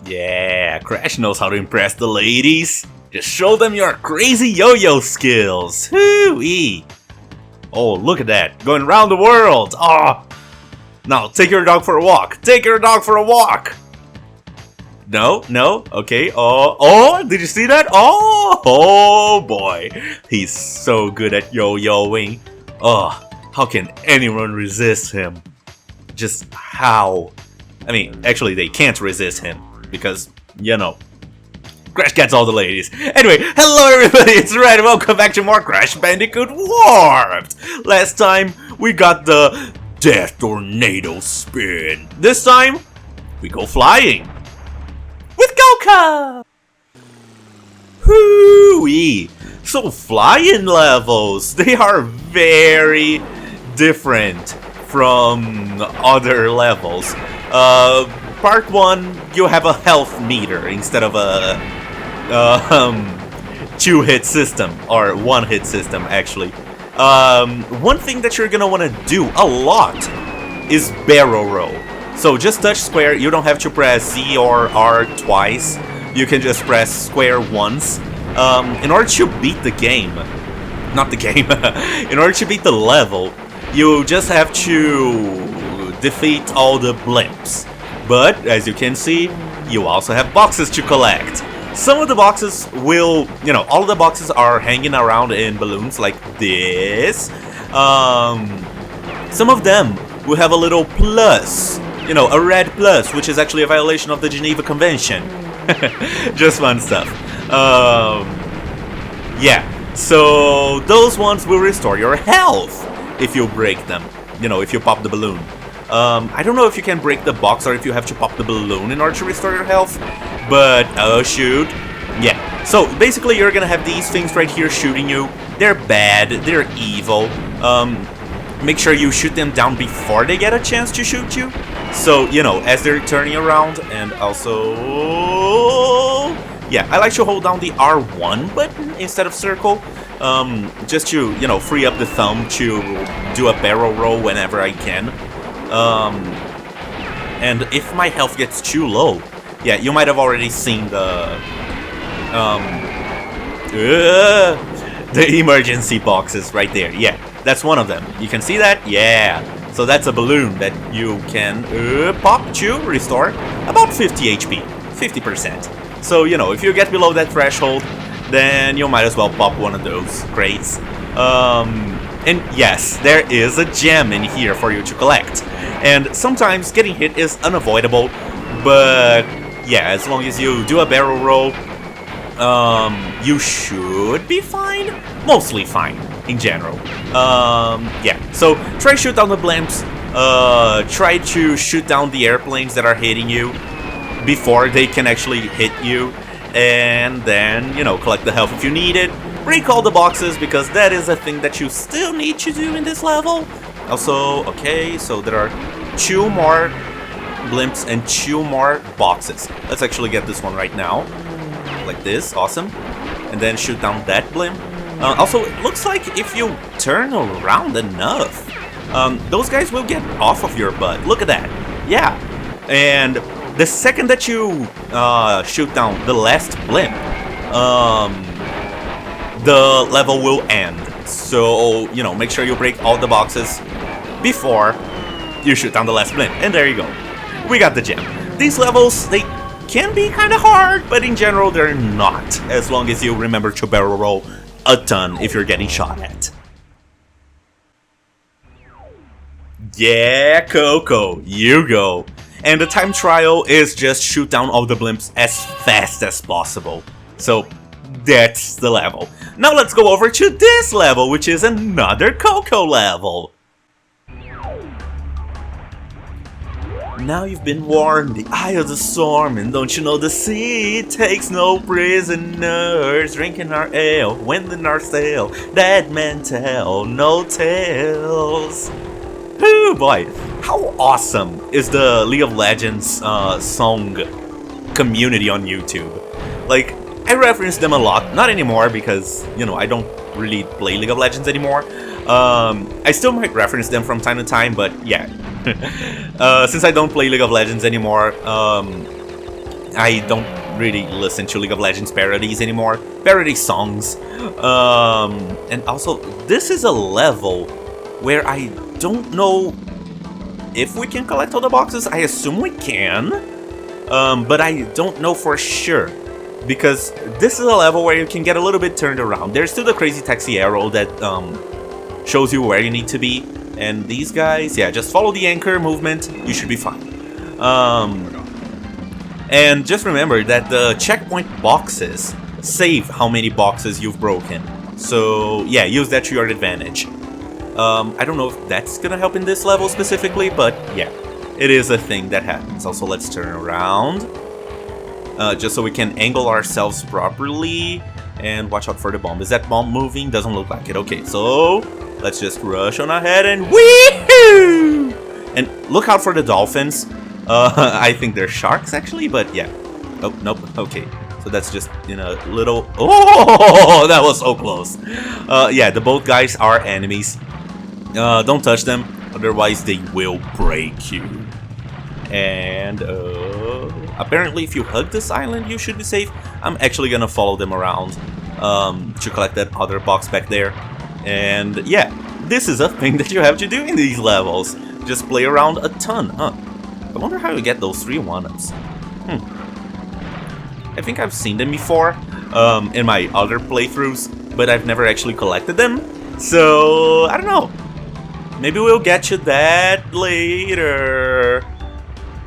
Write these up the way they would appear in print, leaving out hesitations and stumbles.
Yeah, Crash knows how to impress the ladies. Just show them your crazy yo-yo skills. Hoo-wee. Oh, look at that. Going around the world. Oh. Now, take your dog for a walk. Take your dog for a walk. No, no, okay. Oh, did you see that? Oh boy. He's so good at yo-yoing. Oh, how can anyone resist him? Just how? I mean, actually, they can't resist him because, you know, Crash gets all the ladies. Anyway, hello everybody, it's Red. Welcome back to more Crash Bandicoot Warped. Last time, we got the Death Tornado Spin. This time, we go flying. With Coco! Hoo-wee! So flying levels, they are very different from other levels. Part 1, you have a health meter instead of a 2-hit system, or 1-hit system actually. One thing that you're gonna wanna do a lot is barrel roll. So just touch square, you don't have to press Z or R twice, you can just press square once. In order to beat the game, not the game, in order to beat the level, you just have to defeat all the blimps. But, as you can see, you also have boxes to collect. Some of the boxes will, all of the boxes are hanging around in balloons like this. Some of them will have a little plus, a red plus, which is actually a violation of the Geneva Convention. Just fun stuff. Yeah, so those ones will restore your health if you break them, if you pop the balloon. I don't know if you can break the box or if you have to pop the balloon in order to restore your health, but oh shoot. Yeah, so basically you're gonna have these things right here shooting you. They're bad, they're evil. Make sure you shoot them down before they get a chance to shoot you. So, as they're turning around, and also... Yeah, I like to hold down the R1 button instead of circle. Just to, free up the thumb to do a barrel roll whenever I can. And if my health gets too low, yeah, you might have already seen the emergency boxes right there. Yeah, that's one of them. You can see that? Yeah. So that's a balloon that you can pop to restore about 50 HP, 50%. So, if you get below that threshold, then you might as well pop one of those crates. And yes, there is a gem in here for you to collect. And sometimes getting hit is unavoidable, but yeah, as long as you do a barrel roll, you should be fine. Mostly fine, in general. Yeah, so try to shoot down the blimps, try to shoot down the airplanes that are hitting you before they can actually hit you, and then, collect the health if you need it. Break all the boxes, because that is a thing that you still need to do in this level. Also, okay, so there are 2 more blimps and 2 more boxes. Let's actually get this one right now. Like this, awesome. And then shoot down that blimp. Also, it looks like if you turn around enough, those guys will get off of your butt. Look at that. Yeah. And the second that you shoot down the last blimp, the level will end. So, make sure you break all the boxes before you shoot down the last blimp. And there you go. We got the gem. These levels, they can be kind of hard, but in general, they're not. As long as you remember to barrel roll a ton if you're getting shot at. Yeah, Coco, you go. And the time trial is just shoot down all the blimps as fast as possible. So, that's the level. Now let's go over to this level, which is another Coco level. Now you've been warned, the eye of the storm, and don't you know the sea takes no prisoners, drinking our ale, winding our sail, dead men tell no tales. Whoo boy, how awesome is the League of Legends song community on YouTube? Like, I reference them a lot, not anymore because, I don't really play League of Legends anymore. I still might reference them from time to time, but yeah. Since I don't play League of Legends anymore, I don't really listen to League of Legends parodies anymore. Parody songs. And also, this is a level where I don't know if we can collect all the boxes. I assume we can, but I don't know for sure. Because this is a level where you can get a little bit turned around. There's still the crazy taxi arrow that shows you where you need to be. And these guys, yeah, just follow the anchor movement, you should be fine. And just remember that the checkpoint boxes save how many boxes you've broken. So yeah, use that to your advantage. I don't know if that's gonna help in this level specifically, but yeah, it is a thing that happens. Also, let's turn around. Just so we can angle ourselves properly. And watch out for the bomb. Is that bomb moving? Doesn't look like it. Okay, so let's just rush on ahead and wee-hoo! And look out for the dolphins. I think they're sharks actually, but yeah. Oh, nope. Okay. So that's just in a little... Oh, that was so close. Yeah, the boat guys are enemies. Don't touch them, otherwise they will break you. And apparently if you hug this island, you should be safe. I'm actually gonna follow them around to collect that other box back there. And yeah, this is a thing that you have to do in these levels. Just play around a ton, huh? I wonder how you get those 3 one-ups. I think I've seen them before in my other playthroughs, but I've never actually collected them. So, I don't know. Maybe we'll get you that later.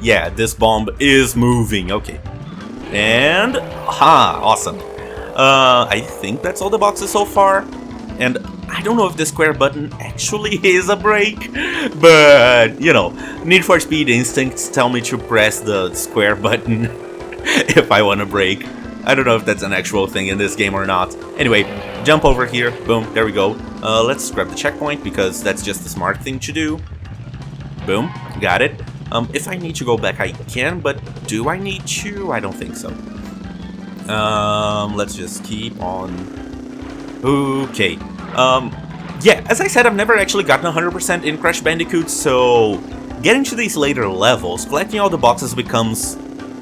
Yeah, this bomb is moving. Okay. And, awesome. I think that's all the boxes so far. And I don't know if the square button actually is a brake, but, you know, Need for Speed instincts tell me to press the square button if I want to brake. I don't know if that's an actual thing in this game or not. Anyway, jump over here. Boom, there we go. Let's grab the checkpoint because that's just the smart thing to do. Boom, got it. If I need to go back, I can, but do I need to? I don't think so. Let's just keep on. Okay. Yeah, as I said, I've never actually gotten 100% in Crash Bandicoot, so getting to these later levels, collecting all the boxes becomes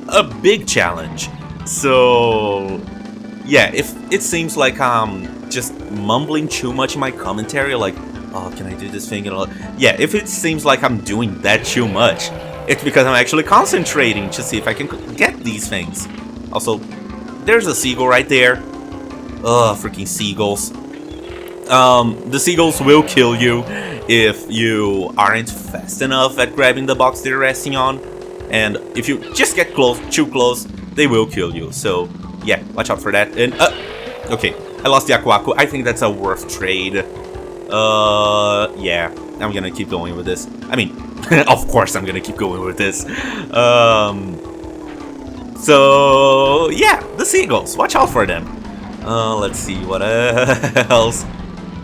a big challenge. So, yeah, if it seems like I'm just mumbling too much in my commentary, like, oh, can I do this thing and all? Yeah, if it seems like I'm doing that too much, it's because I'm actually concentrating to see if I can get these things. Also, there's a seagull right there. Ugh, freaking seagulls. The seagulls will kill you if you aren't fast enough at grabbing the box they're resting on. And if you just get close, too close, they will kill you. So, yeah, watch out for that. And, okay, I lost the Aquaku. I think that's a worth trade. Yeah, I'm gonna keep going with this. I mean, of course I'm gonna keep going with this. So, yeah, the seagulls. Watch out for them. Let's see, what else?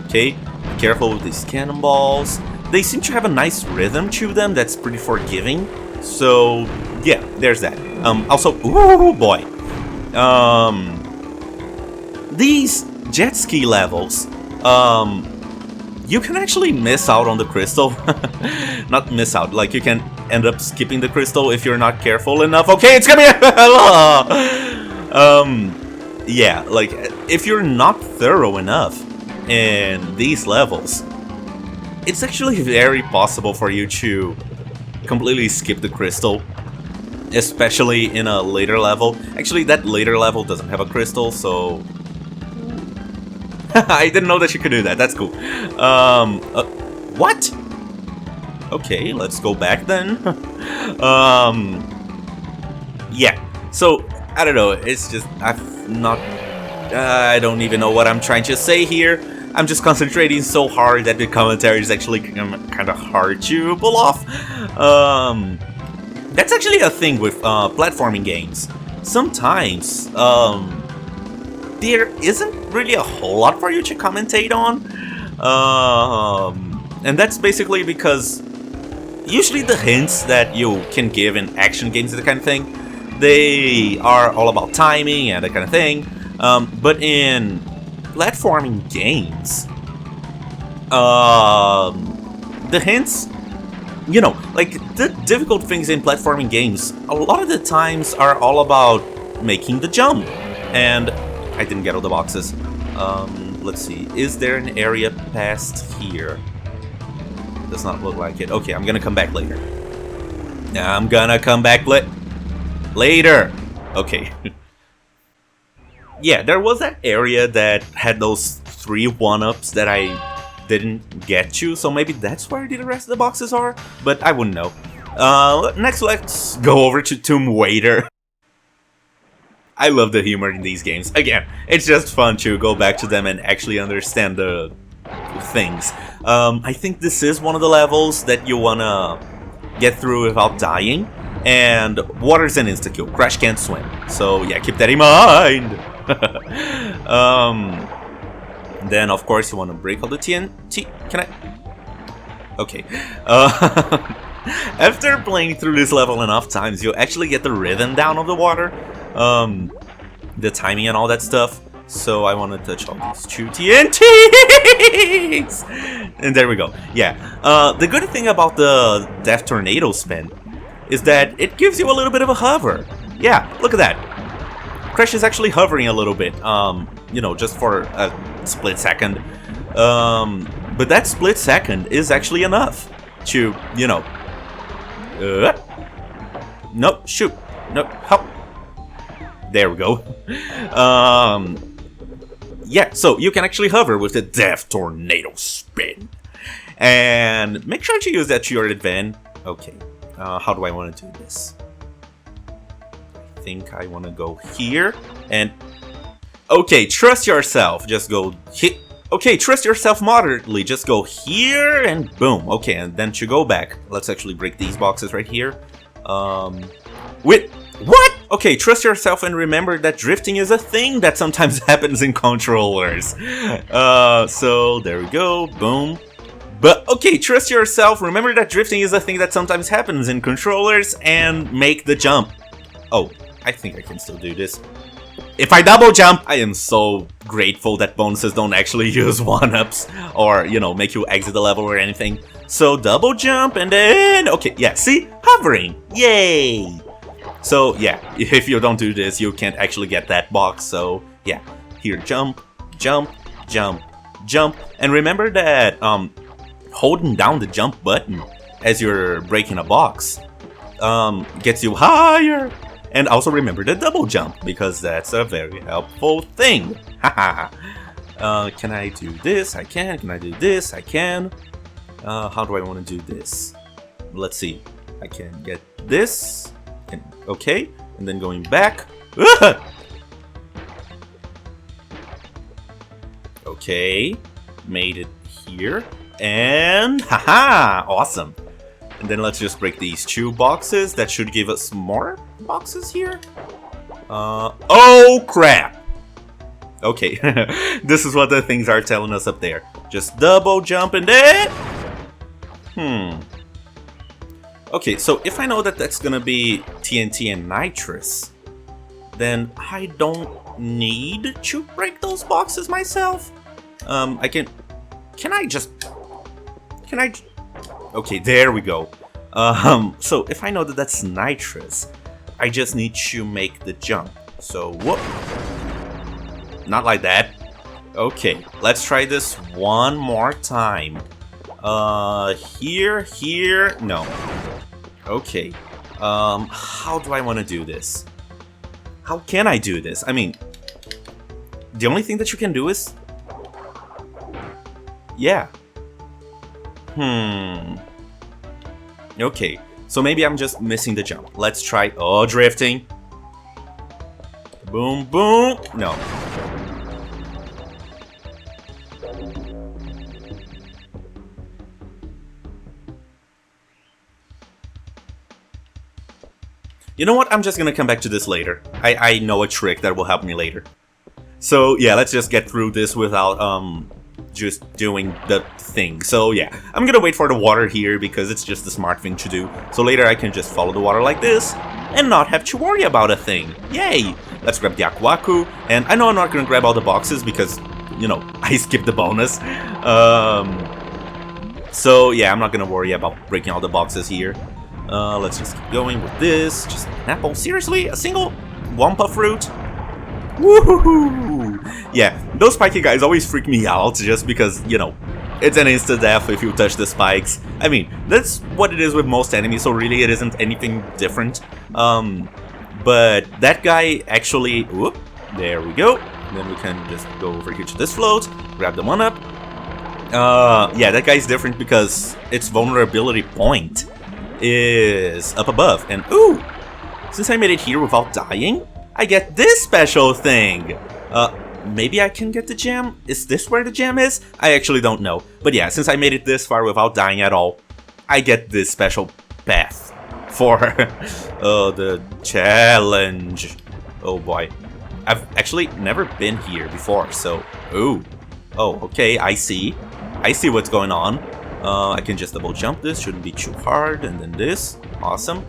Okay, be careful with these cannonballs. They seem to have a nice rhythm to them that's pretty forgiving. So, yeah, there's that. Also, ooh boy. These jet ski levels, you can actually miss out on the crystal. Not miss out, like you can end up skipping the crystal if you're not careful enough. Okay, it's coming! Yeah, like, if you're not thorough enough in these levels, it's actually very possible for you to completely skip the crystal, especially in a later level. Actually, that later level doesn't have a crystal, so... I didn't know that you could do that. That's cool. What? Okay, let's go back then. Yeah, so, I don't know, it's just, I don't even know what I'm trying to say here. I'm just concentrating so hard that the commentary is actually kind of hard to pull off. That's actually a thing with platforming games. Sometimes, there isn't really a whole lot for you to commentate on. And that's basically because usually the hints that you can give in action games and that kind of thing, they are all about timing and that kind of thing. But in platforming games, the hints you know, like, the difficult things in platforming games, a lot of the times are all about making the jump. And I didn't get all the boxes. Let's see, is there an area past here? Does not look like it. Okay, I'm gonna come back later. I'm gonna come back later. Okay. Yeah, there was that area that had those 3 1-ups that I didn't get to, so maybe that's where the rest of the boxes are, but I wouldn't know. Next, let's go over to Tomb Raider. I love the humor in these games. Again, it's just fun to go back to them and actually understand the things. I think this is one of the levels that you wanna get through without dying, and water's an insta-kill. Crash can't swim, so yeah, keep that in mind. Then of course you wanna break all the TNT. Can I? Okay. After playing through this level enough times, you actually get the rhythm down of the water, the timing and all that stuff. So I want to touch all these 2 TNTs, and there we go. Yeah. The good thing about the Death Tornado spin is that it gives you a little bit of a hover. Yeah, look at that. Crash is actually hovering a little bit. You know, just for a split second. But that split second is actually enough to, you know. Nope, shoot. Nope, help. There we go. Yeah, so you can actually hover with the Death Tornado spin. And make sure to use that to your advantage. Okay, how do I want to do this? I think I want to go here and... Okay, trust yourself. Just go hit. Okay, trust yourself moderately. Just go here and boom. Okay, and then to go back, let's actually break these boxes right here. What? Okay, trust yourself and remember that drifting is a thing that sometimes happens in controllers. So there we go. Boom. But okay, trust yourself. Remember that drifting is a thing that sometimes happens in controllers and make the jump. Oh, I think I can still do this. If I double jump, I am so grateful that bonuses don't actually use 1-ups or, you know, make you exit the level or anything. So double jump and then, okay, yeah, see? Hovering, yay! So yeah, if you don't do this, you can't actually get that box, so yeah. Here, jump, jump, jump, jump. And remember that holding down the jump button as you're breaking a box gets you higher. And also remember the double jump, because that's a very helpful thing. Haha. Can I do this? I can. Can I do this? I can. How do I want to do this? Let's see. I can get this. And, okay. And then going back. Okay. Made it here. And haha! Awesome. And then let's just break these 2 boxes. That should give us more boxes here. Oh crap! Okay, this is what the things are telling us up there. Just double jump and then... Okay, so if I know that that's gonna be TNT and nitrous, then I don't need to break those boxes myself. I can... Can I just... Can I... Okay, there we go. So if I know that that's nitrous, I just need to make the jump. So, whoop. Not like that. Okay, let's try this one more time. Here, no. Okay. How do I want to do this? How can I do this? I mean, the only thing that you can do is... Yeah. Okay, so maybe I'm just missing the jump. Let's try... Oh, drifting. Boom, boom. No. You know what? I'm just gonna come back to this later. I know a trick that will help me later. So, yeah, let's just get through this without, just doing the thing. So yeah, I'm gonna wait for the water here because it's just the smart thing to do. So later I can just follow the water like this and not have to worry about a thing. Yay! Let's grab the Aquaku. And I know I'm not gonna grab all the boxes because, you know, I skipped the bonus. So yeah, I'm not gonna worry about breaking all the boxes here. Let's just keep going with this. Just an apple. Seriously? A single Wampa fruit? Woohoo! Yeah, those spiky guys always freak me out just because, you know, it's an instant death if you touch the spikes. I mean, that's what it is with most enemies, so really it isn't anything different. But that guy actually... Whoop, there we go. Then we can just go over here to this float, grab the 1-up. Yeah, that guy's different because its vulnerability point is up above. And ooh! Since I made it here without dying, I get this special thing! Maybe I can get the gem? Is this where the gem is? I actually don't know. But yeah, since I made it this far without dying at all, I get this special path for the challenge. Oh boy. I've actually never been here before, so... Ooh. Oh, okay, I see. I see what's going on. I can just double jump this, shouldn't be too hard, and then this. Awesome.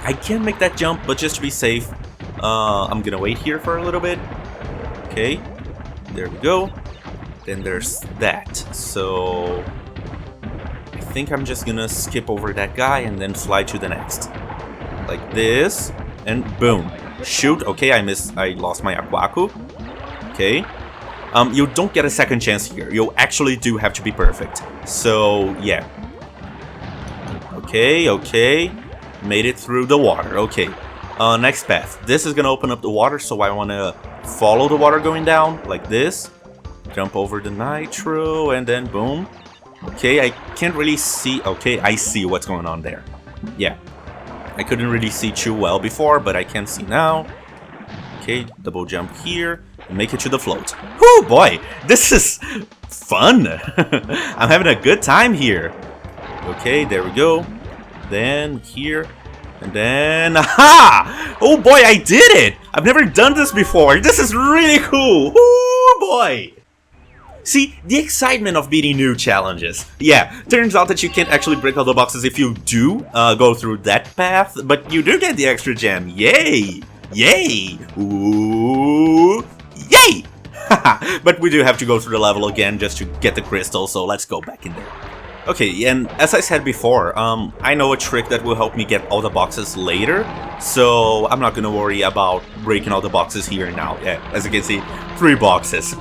I can make that jump, but just to be safe, I'm gonna wait here for a little bit. Okay, there we go. Then there's that. So I think I'm just gonna skip over that guy and then fly to the next. Like this, and boom. Shoot, okay, I lost my Aquaku. Okay. You don't get a second chance here. You actually do have to be perfect. So, yeah. Okay, okay. Made it through the water. Okay. Next path. This is gonna open up the water, so I wanna follow the water going down, like this. Jump over the nitro, and then boom. Okay, I can't really see. Okay, I see what's going on there. Yeah. I couldn't really see too well before, but I can see now. Okay, double jump here, and make it to the float. Whoo, boy! This is fun! I'm having a good time here. Okay, there we go. Then here. And then, aha! Oh boy, I did it! I've never done this before. This is really cool. Oh boy! See, the excitement of beating new challenges. Yeah, turns out that you can't actually break all the boxes if you do go through that path, but you do get the extra gem. Yay! Yay! Ooh! Yay! But we do have to go through the level again just to get the crystal, so let's go back in there. Okay, and as I said before, I know a trick that will help me get all the boxes later, so I'm not gonna worry about breaking all the boxes here and now. Yeah, as you can see, 3 boxes.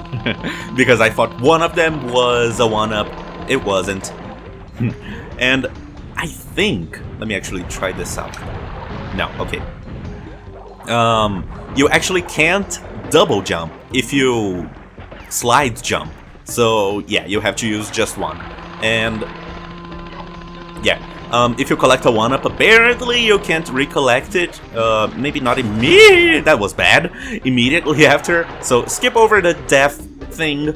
Because I thought one of them was a 1-up, it wasn't. And I think, let me actually try this out. No, okay. You actually can't double jump if you slide jump. So yeah, you have to use just one. And yeah, if you collect a 1-up, apparently you can't recollect it. Maybe not immediately. That was bad. Immediately after. So skip over the death thing.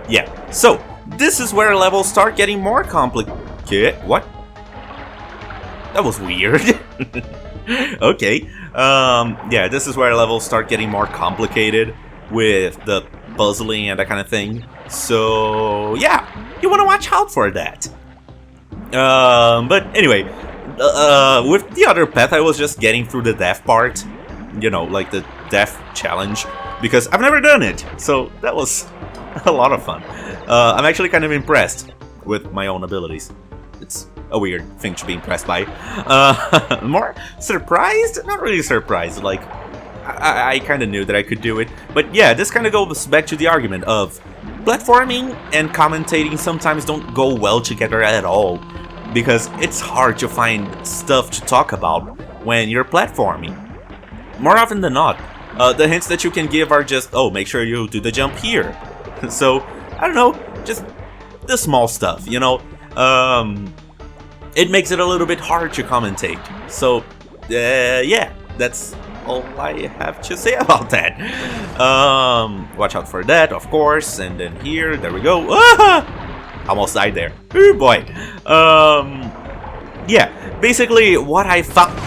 Yeah. So this is where levels start getting more complicated. What? That was weird. Okay. Yeah, this is where levels start getting more complicated with the puzzling and that kind of thing. So yeah, you want to watch out for that. But anyway, with the other path, I was just getting through the death part, you know, like the death challenge, because I've never done it. So that was a lot of fun. I'm actually kind of impressed with my own abilities. It's a weird thing to be impressed by. More surprised? Not really surprised. Like, I kind of knew that I could do it. But yeah, this kind of goes back to the argument of platforming and commentating sometimes don't go well together at all, because it's hard to find stuff to talk about when you're platforming. More often than not, the hints that you can give are just, oh, make sure you do the jump here. So, I don't know, just the small stuff, you know? It makes it a little bit hard to commentate. So, yeah, that's all I have to say about that. Watch out for that, of course. And then here, there we go. Ah! Almost died there. Oh boy. Yeah, basically what I found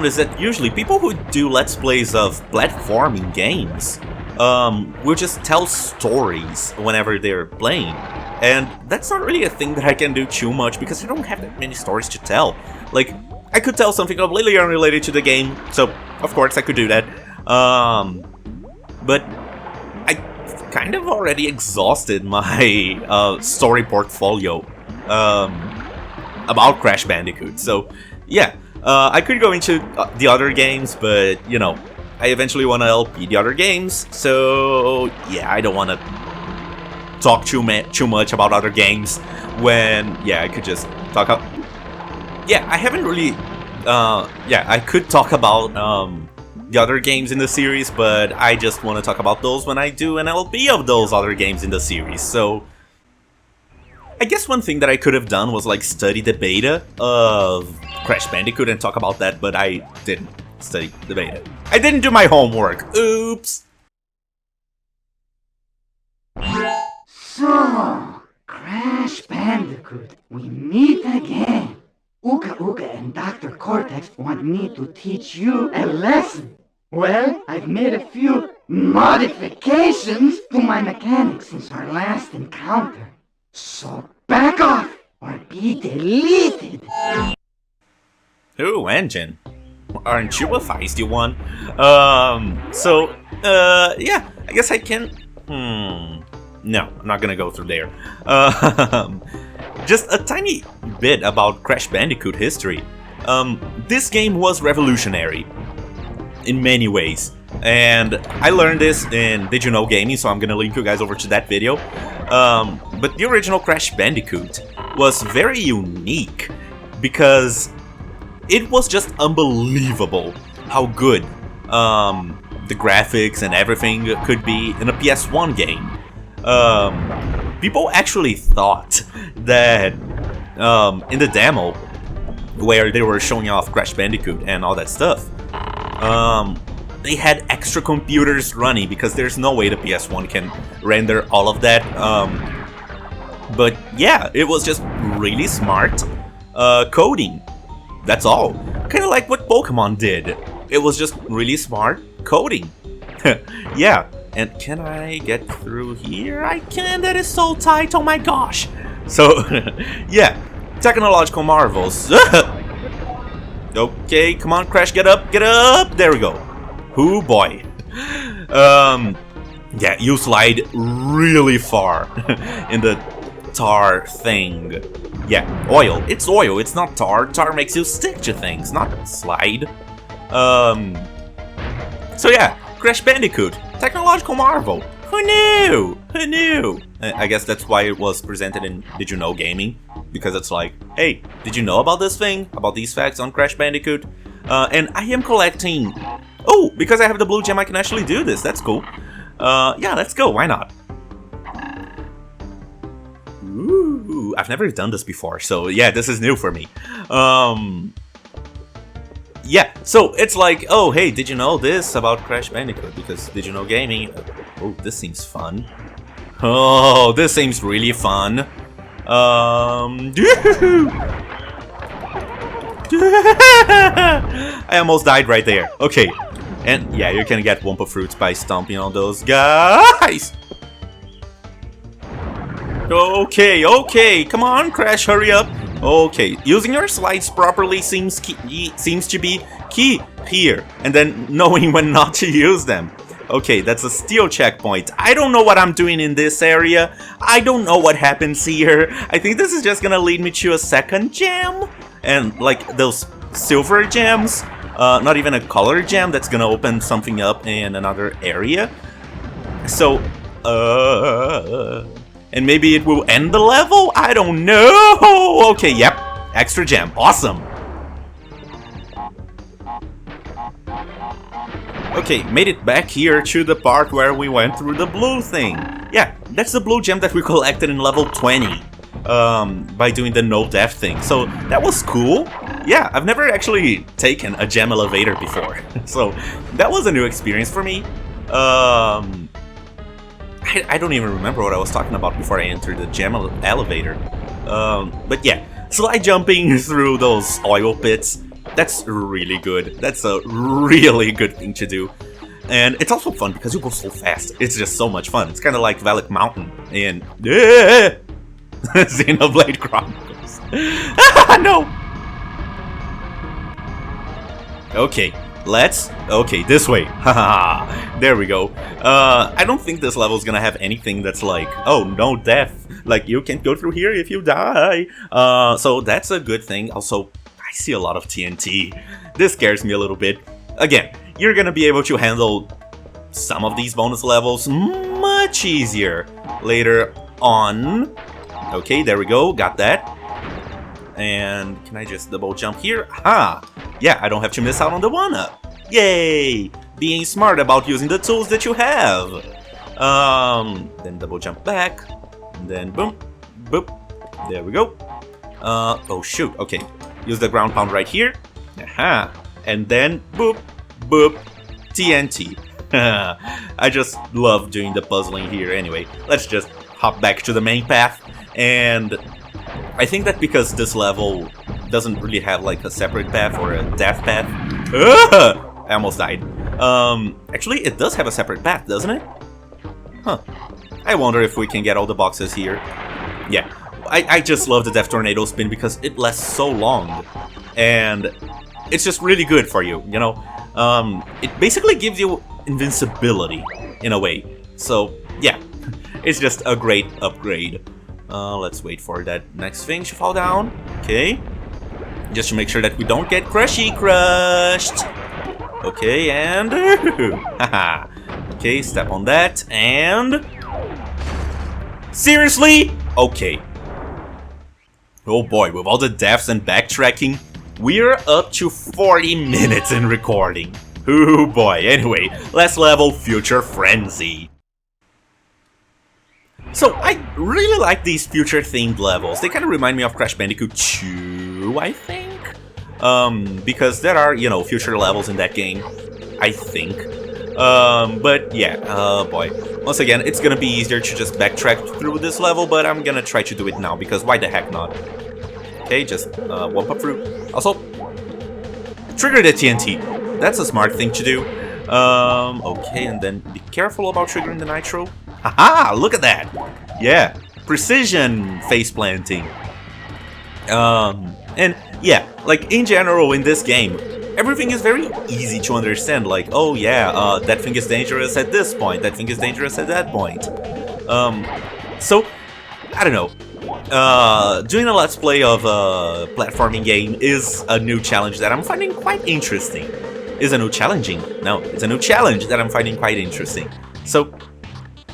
is that usually people who do Let's Plays of platforming games will just tell stories whenever they're playing. And that's not really a thing that I can do too much because I don't have that many stories to tell. Like, I could tell something completely unrelated to the game, so of course I could do that. But I kind of already exhausted my story portfolio about Crash Bandicoot. So, yeah, I could go into the other games, but, you know, I eventually want to LP the other games. So, yeah, I don't want to talk too much about other games when, yeah, I could just talk about... Yeah, I haven't really... yeah, I could talk about the other games in the series, but I just want to talk about those when I do an LP of those other games in the series. So, I guess one thing that I could have done was like study the beta of Crash Bandicoot and talk about that, but I didn't study the beta. I didn't do my homework. Oops. So, Crash Bandicoot, we meet again. Uka Uka and Dr. Cortex want me to teach you a lesson. Well, I've made a few modifications to my mechanics since our last encounter. So back off or be deleted. Ooh, engine. Aren't you a feisty one? Yeah, I guess I can... No, I'm not gonna go through there. Just a tiny bit about Crash Bandicoot history. This game was revolutionary in many ways, and I learned this in Did You Know Gaming, so I'm gonna link you guys over to that video. But the original Crash Bandicoot was very unique because it was just unbelievable how good the graphics and everything could be in a PS1 game. People actually thought that in the demo where they were showing off Crash Bandicoot and all that stuff, they had extra computers running because there's no way the PS1 can render all of that. But yeah, it was just really smart coding. That's all. Kind of like what Pokemon did. It was just really smart coding. Yeah. And can I get through here? I can, that is so tight, oh my gosh! So, yeah, technological marvels. Okay, come on, Crash, get up, there we go. Hoo boy. Yeah, you slide really far in the tar thing. Yeah, oil, it's not tar. Tar makes you stick to things, not slide. So yeah, Crash Bandicoot. Technological marvel. Who knew? Who knew? I guess that's why it was presented in Did You Know Gaming, because it's like, hey, did you know about this thing? About these facts on Crash Bandicoot? And I am collecting... Oh, because I have the blue gem, I can actually do this. That's cool. Yeah, let's go. Why not? Ooh, I've never done this before, so yeah, this is new for me. Yeah, so it's like, oh, hey, did you know this about Crash Bandicoot? Because Did You Know Gaming? Oh, this seems fun. Oh, this seems really fun. I almost died right there. Okay, and yeah, you can get Wumpa Fruits by stomping on those guys. Okay, come on, Crash, hurry up. Okay, using your slides properly seems to be key here, and then knowing when not to use them. Okay, that's a steel checkpoint. I don't know what I'm doing in this area. I don't know what happens here. I think this is just gonna lead me to a second gem, and like those silver gems, not even a color gem that's gonna open something up in another area. So, and maybe it will end the level? I don't know! Okay, yep. Extra gem. Awesome. Okay, made it back here to the part where we went through the blue thing. Yeah, that's the blue gem that we collected in level 20. By doing the no death thing. So, that was cool. Yeah, I've never actually taken a gem elevator before. So, that was a new experience for me. I don't even remember what I was talking about before I entered the gem elevator. But yeah, slide jumping through those oil pits, that's really good. That's a really good thing to do. And it's also fun because you go so fast. It's just so much fun. It's kind of like Valak Mountain in Xenoblade Chronicles. No! Okay, Okay, this way. Haha, there we go. I don't think this level is gonna have anything that's like, oh, no death. Like, you can't go through here if you die. So that's a good thing. Also, I see a lot of TNT. This scares me a little bit. Again, you're gonna be able to handle some of these bonus levels much easier later on. Okay, there we go. Got that. And can I just double jump here? Ha! Yeah, I don't have to miss out on the one-up. Yay! Being smart about using the tools that you have. Then double jump back. And then boom, boop. There we go. Oh shoot, okay. Use the ground pound right here. Aha. And then boop, boop, TNT. I just love doing the puzzling here. Anyway, let's just hop back to the main path. And I think that because this level doesn't really have like a separate path or a death path. I almost died. Actually, it does have a separate path, doesn't it? Huh. I wonder if we can get all the boxes here. Yeah, I just love the Death Tornado spin because it lasts so long. And it's just really good for you, you know? It basically gives you invincibility, in a way. So, yeah, it's just a great upgrade. Let's wait for that next thing to fall down. Okay. Just to make sure that we don't get crushed. Okay, and... haha. Okay, step on that, and... Seriously? Okay. Oh boy, with all the deaths and backtracking, we're up to 40 minutes in recording. Oh boy, anyway, last level, Future Frenzy. So, I really like these future-themed levels. They kind of remind me of Crash Bandicoot 2, I think? Because there are, you know, future levels in that game, I think. But yeah, boy. Once again, it's gonna be easier to just backtrack through this level, but I'm gonna try to do it now, because why the heck not? Okay, just one pop through. Also, trigger the TNT. That's a smart thing to do. Okay, and then be careful about triggering the nitro. Haha, look at that! Yeah, precision face planting. And yeah, like in general in this game, everything is very easy to understand. Like, oh yeah, that thing is dangerous at this point, that thing is dangerous at that point. So, I don't know. Doing a let's play of a platforming game is a new challenge that I'm finding quite interesting. Is a new challenging? No, it's a new challenge that I'm finding quite interesting. So,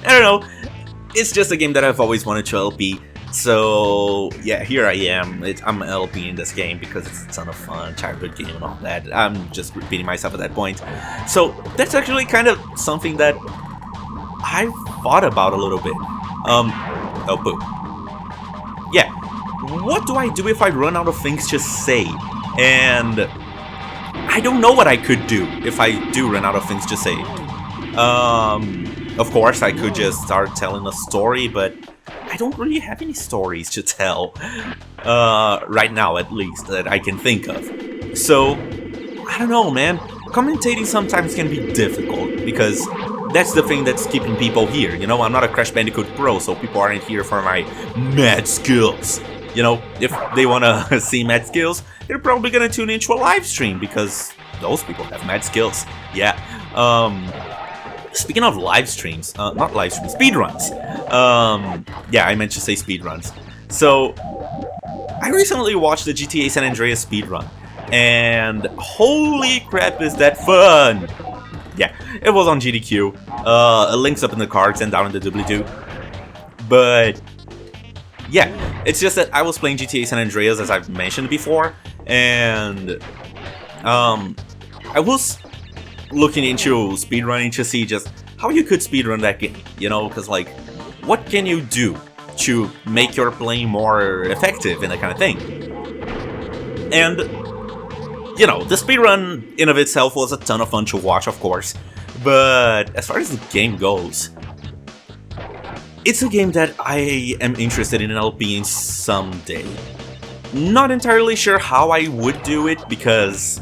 I don't know, it's just a game that I've always wanted to LP, so yeah, here I am. I'm LP in this game because it's a ton of fun, childhood game and all that. I'm just repeating myself at that point. So that's actually kind of something that I've thought about a little bit. Oh boo. Yeah, what do I do if I run out of things to say? And I don't know what I could do if I do run out of things to say. Of course, I could just start telling a story, but I don't really have any stories to tell, right now at least, that I can think of. So, I don't know, man. Commentating sometimes can be difficult, because that's the thing that's keeping people here, you know? I'm not a Crash Bandicoot pro, so people aren't here for my mad skills. You know, if they wanna see mad skills, they're probably gonna tune into a live stream, because those people have mad skills. Yeah, speaking of live streams, not live streams, speedruns. Yeah, I meant to say speedruns. So, I recently watched the GTA San Andreas speedrun, and holy crap is that fun! Yeah, it was on GDQ. Links up in the cards and down in the doobly-doo. But, yeah, it's just that I was playing GTA San Andreas, as I've mentioned before, and I was looking into speedrunning to see just how you could speedrun that game, you know, because like, what can you do to make your playing more effective and that kind of thing? And, you know, the speedrun in of itself was a ton of fun to watch, of course, but as far as the game goes, it's a game that I am interested in LPing someday. Not entirely sure how I would do it, because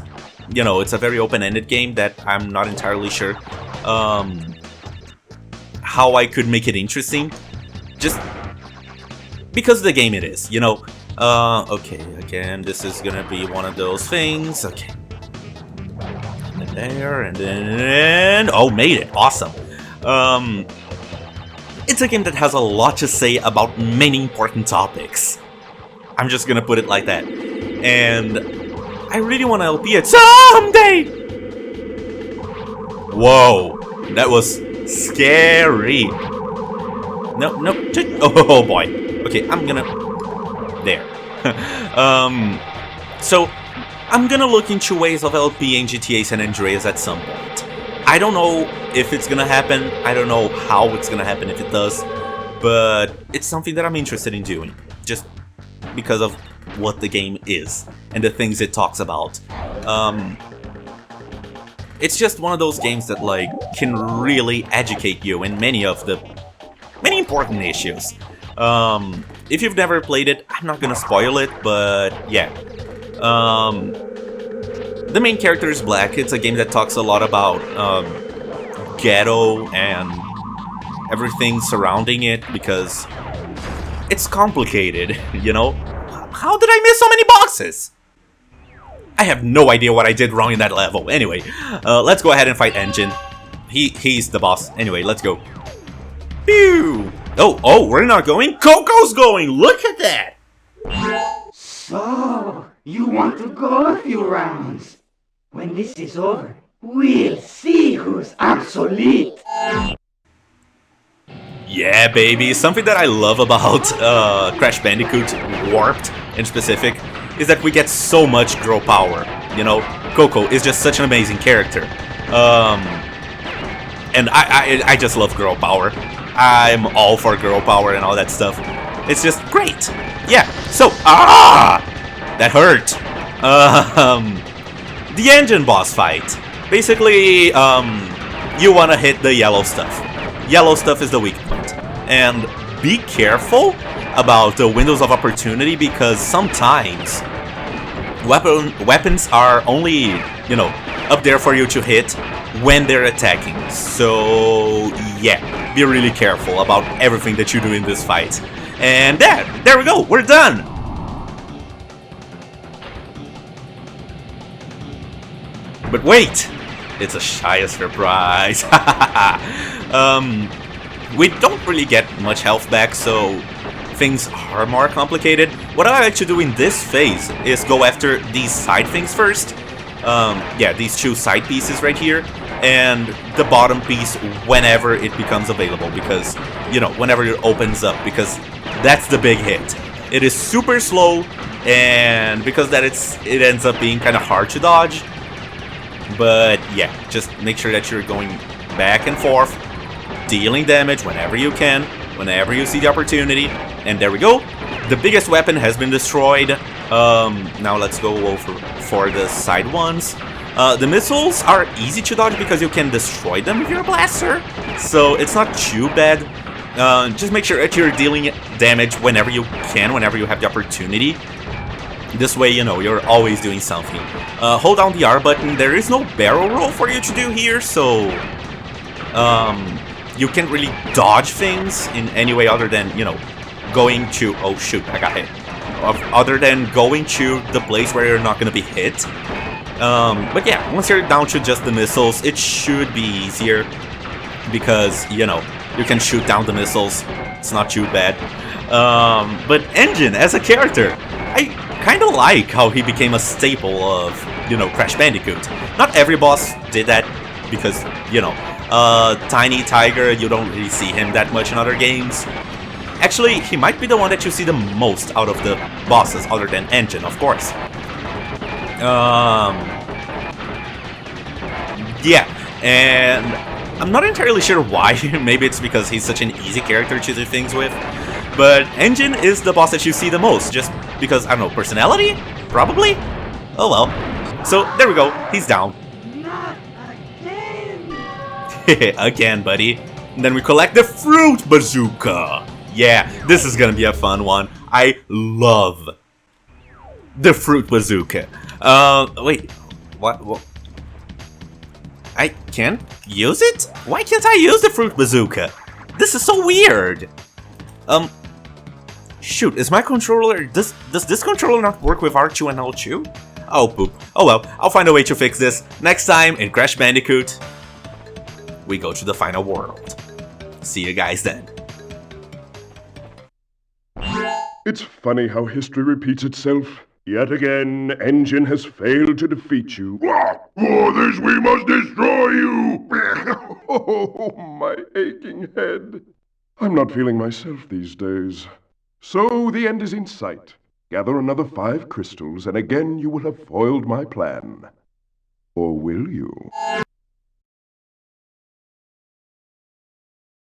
you know, it's a very open-ended game that I'm not entirely sure how I could make it interesting. Just because of the game it is, you know. Okay, again, this is gonna be one of those things. Okay. there, and then... Oh, made it. Awesome. It's a game that has a lot to say about many important topics. I'm just gonna put it like that. And I really want to LP it someday! Whoa, that was scary. No, no, oh boy. Okay, I'm gonna... There. So, I'm gonna look into ways of LPing GTA San Andreas at some point. I don't know if it's gonna happen, I don't know how it's gonna happen if it does, but it's something that I'm interested in doing, just because of what the game is, and the things it talks about. It's just one of those games that, like, can really educate you in many important issues. If you've never played it, I'm not gonna spoil it, but yeah. The main character is black. It's a game that talks a lot about ghetto and everything surrounding it, because it's complicated, you know? How did I miss so many boxes? I have no idea what I did wrong in that level. Anyway, let's go ahead and fight Engine. He's the boss. Anyway, let's go. Pew! Oh, we're not going? Coco's going! Look at that! So, you want to go a few rounds? When this is over, we'll see who's obsolete. Yeah, baby. Something that I love about Crash Bandicoot Warped in specific is that we get so much girl power. You know, Coco is just such an amazing character. And I just love girl power. I'm all for girl power and all that stuff. It's just great. Yeah, so, that hurt. The engine boss fight. Basically, you want to hit the yellow stuff. Yellow stuff is the weak point. And be careful about the windows of opportunity, because sometimes weapons are only, you know, up there for you to hit when they're attacking. So, yeah, be really careful about everything that you do in this fight. And there we go, we're done! But wait! It's a shy surprise! We don't really get much health back, so things are more complicated. What I like to do in this phase is go after these side things first. Yeah, these two side pieces right here, and the bottom piece whenever it becomes available, because, you know, whenever it opens up, because that's the big hit. It is super slow, and because that it ends up being kind of hard to dodge. But yeah, just make sure that you're going back and forth, dealing damage whenever you can, whenever you see the opportunity. And there we go. The biggest weapon has been destroyed. Now let's go over for the side ones. The missiles are easy to dodge because you can destroy them with your blaster, so it's not too bad. Just make sure that you're dealing damage whenever you can, whenever you have the opportunity. This way, you know, you're always doing something. Hold down the R button. There is no barrel roll for you to do here, so you can't really dodge things in any way other than, you know, going to... Oh shoot, I got hit. Other than going to the place where you're not going to be hit. But yeah, once you're down to just the missiles, it should be easier, because, you know, you can shoot down the missiles. It's not too bad. But Engine, as a character, I kind of like how he became a staple of, you know, Crash Bandicoot. Not every boss did that, because, you know, Tiny Tiger, you don't really see him that much in other games. Actually, he might be the one that you see the most out of the bosses, other than Engine, of course. Yeah, and I'm not entirely sure why. Maybe it's because he's such an easy character to do things with. But Engine is the boss that you see the most, just because, I don't know, personality? Probably? Oh well. So, there we go, he's down. Not again! Again, buddy. And then we collect the Fruit Bazooka! Yeah, this is gonna be a fun one. I love the Fruit Bazooka. Wait, what? I can't use it? Why can't I use the Fruit Bazooka? This is so weird. Shoot, is my controller... Does this controller not work with R2 and L2? Oh poop. Oh well, I'll find a way to fix this. Next time in Crash Bandicoot, we go to the final world. See you guys then. It's funny how history repeats itself. Yet again, Engine has failed to defeat you. For this we must destroy you! Oh, my aching head. I'm not feeling myself these days. So the end is in sight. Gather another 5 crystals, and again you will have foiled my plan. Or will you?